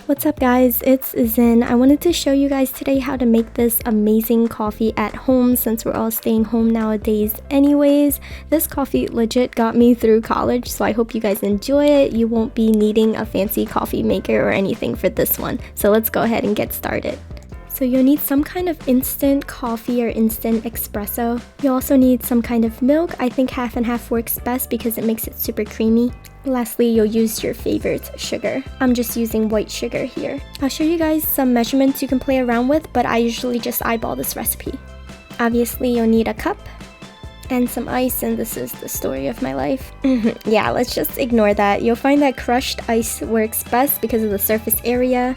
What's up guys, it's Zen. I wanted to show you guys today how to make this amazing coffee at home since we're all staying home nowadays anyways. This coffee legit got me through college, so I hope you guys enjoy it. You won't be needing a fancy coffee maker or anything for this one. So let's go ahead and get started. So you'll need some kind of instant coffee or instant espresso. You'll also need some kind of milk. I think half and half works best because it makes it super creamy. Lastly, you'll use your favorite sugar. I'm just using white sugar here. I'll show you guys some measurements you can play around with, but I usually just eyeball this recipe. Obviously, you'll need a cup and some ice, and this is the story of my life. Yeah, let's just ignore that. You'll find that crushed ice works best because of the surface area.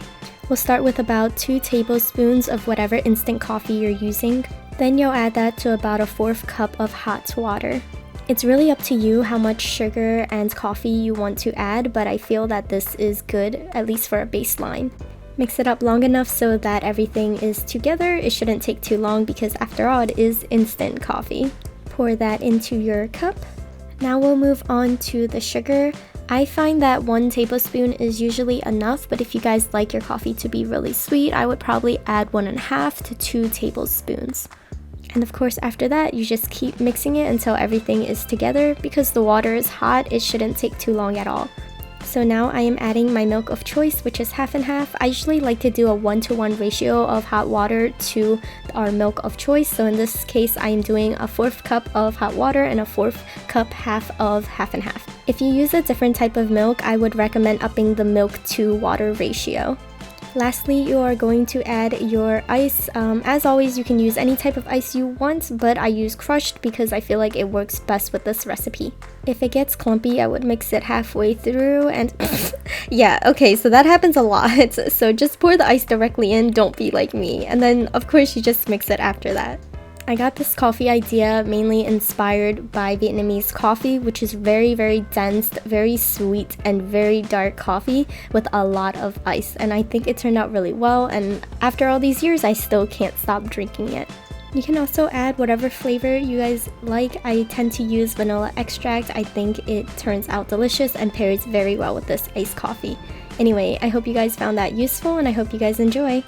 We'll start with about 2 tablespoons of whatever instant coffee you're using. Then you'll add that to about a 1/4 cup of hot water. It's really up to you how much sugar and coffee you want to add, but I feel that this is good, at least for a baseline. Mix it up long enough so that everything is together. It shouldn't take too long because after all, it is instant coffee. Pour that into your cup. Now we'll move on to the sugar. I find that 1 tablespoon is usually enough, but if you guys like your coffee to be really sweet, I would probably add 1.5 to 2 tablespoons. And of course, after that, you just keep mixing it until everything is together. Because the water is hot, it shouldn't take too long at all. So now I am adding my milk of choice, which is half and half. I usually like to do a 1-to-1 ratio of hot water to our milk of choice. So in this case, I am doing a 1/4 cup of hot water and a 1/4 cup half of half and half. If you use a different type of milk, I would recommend upping the milk to water ratio. Lastly, you are going to add your ice. As always, you can use any type of ice you want, but I use crushed because I feel like it works best with this recipe. If it gets clumpy, I would mix it halfway through and yeah, okay, so that happens a lot. So just pour the ice directly in, don't be like me. And then of course you just mix it after that. I got this coffee idea mainly inspired by Vietnamese coffee, which is very, very dense, very sweet, and very dark coffee with a lot of ice. And I think it turned out really well, and after all these years, I still can't stop drinking it. You can also add whatever flavor you guys like. I tend to use vanilla extract. I think it turns out delicious and pairs very well with this iced coffee. Anyway, I hope you guys found that useful, and I hope you guys enjoy.